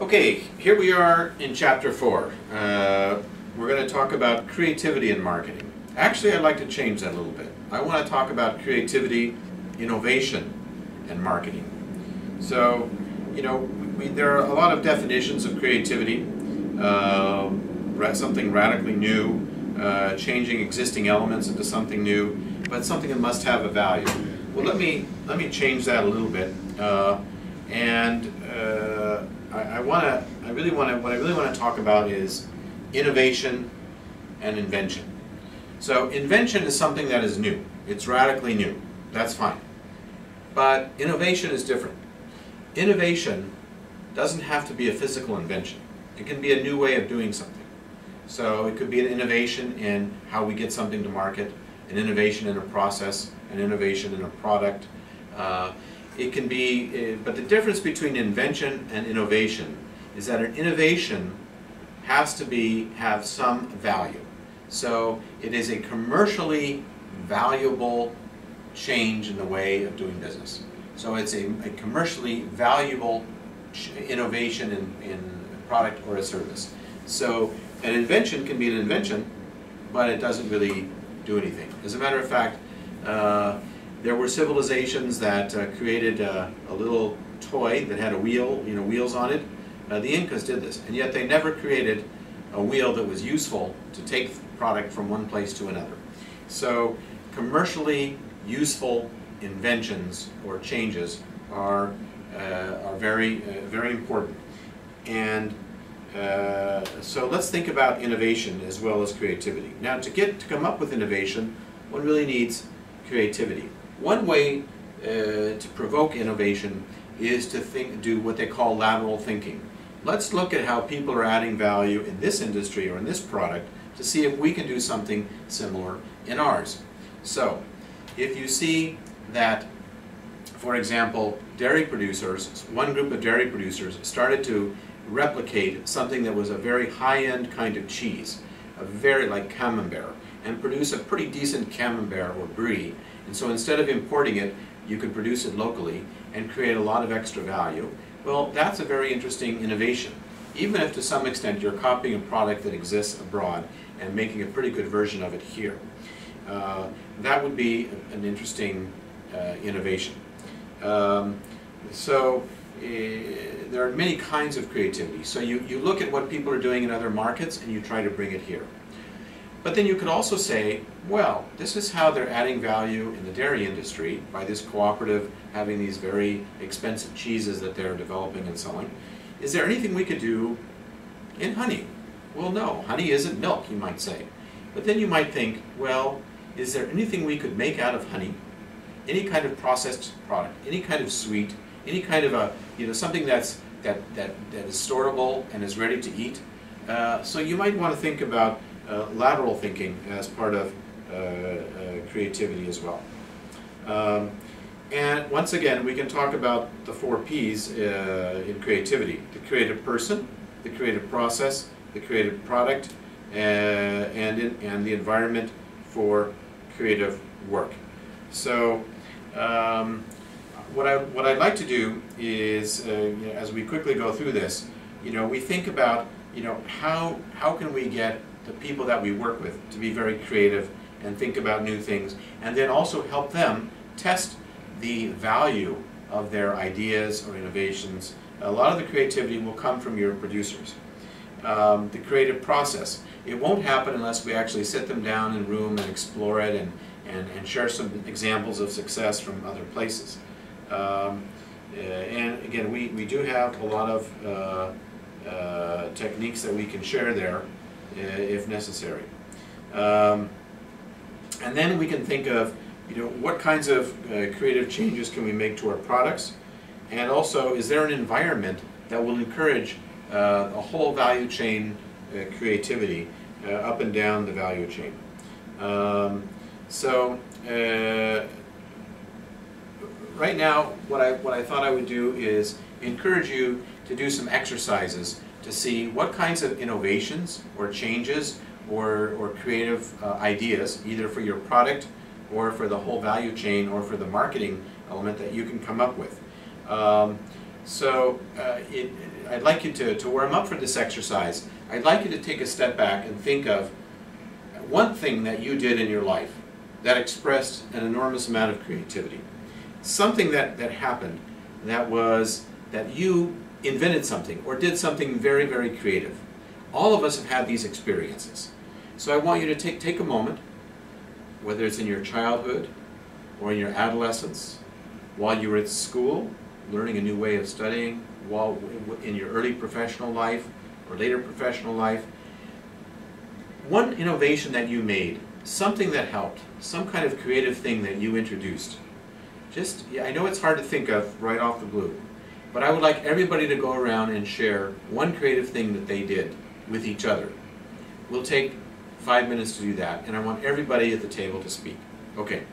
Okay, here we are in Chapter 4. We're going to talk about creativity in marketing. Actually, I'd like to change that a little bit. I want to talk about creativity, innovation, and marketing. So, you know, there are a lot of definitions of creativity. Something radically new, changing existing elements into something new, but something that must have a value. Well, let me change that a little bit, what I really want to talk about is innovation and invention. So invention is something that is new. It's radically new. That's fine. But innovation is different. Innovation doesn't have to be a physical invention. It can be a new way of doing something. So it could be an innovation in how we get something to market, an innovation in a process, an innovation in a product. It can be, but the difference between invention and innovation is that an innovation has to have some value. So it is a commercially valuable change in the way of doing business. So it's a commercially valuable innovation in a product or a service. So an invention can be an invention, but it doesn't really do anything. As a matter of fact, there were civilizations that created a little toy that had a wheel, wheels on it. The Incas did this, and yet they never created a wheel that was useful to take product from one place to another. So commercially useful inventions or changes are very important. And so let's think about innovation as well as creativity. Now, to come up with innovation, one really needs creativity. One way to provoke innovation is to do what they call lateral thinking. Let's look at how people are adding value in this industry or in this product to see if we can do something similar in ours. So, if you see that, for example, dairy producers, one group of dairy producers started to replicate something that was a very high-end kind of cheese, like camembert, and produce a pretty decent camembert or brie. And so instead of importing it, you could produce it locally and create a lot of extra value. Well, that's a very interesting innovation. Even if to some extent you're copying a product that exists abroad and making a pretty good version of it here. That would be an interesting innovation. There are many kinds of creativity. So you look at what people are doing in other markets and you try to bring it here. But then you could also say, well, this is how they're adding value in the dairy industry by this cooperative having these very expensive cheeses that they're developing and selling. Is there anything we could do in honey? Well, no. Honey isn't milk, you might say. But then you might think, well, is there anything we could make out of honey? Any kind of processed product, any kind of sweet, any kind of something that is storable and is ready to eat. So you might want to think about lateral thinking as part of creativity as well. And once again, we can talk about the 4 P's in creativity: the creative person, the creative process, the creative product, and the environment for creative work. So what I'd like to do is, as we quickly go through this, we think about, how can we get the people that we work with to be very creative and think about new things, and then also help them test the value of their ideas or innovations. A lot of the creativity will come from your producers. The creative process, it won't happen unless we actually sit them down in a room and explore it and share some examples of success from other places. And again, we do have a lot of techniques that we can share there if necessary. And then we can think of, what kinds of creative changes can we make to our products, and also, is there an environment that will encourage a whole value chain creativity up and down the value chain. Right now, what I thought I would do is encourage you to do some exercises to see what kinds of innovations or changes or creative ideas, either for your product or for the whole value chain or for the marketing element, that you can come up with. So I'd like you to warm up for this exercise. I'd like you to take a step back and think of one thing that you did in your life that expressed an enormous amount of creativity. Something that happened that you invented something or did something very, very creative. All of us have had these experiences. So I want you to take a moment, whether it's in your childhood or in your adolescence, while you were at school, learning a new way of studying, while in your early professional life or later professional life. One innovation that you made, something that helped, some kind of creative thing that you introduced. I know it's hard to think of right off the blue, but I would like everybody to go around and share one creative thing that they did with each other. We'll take 5 minutes to do that, and I want everybody at the table to speak. Okay.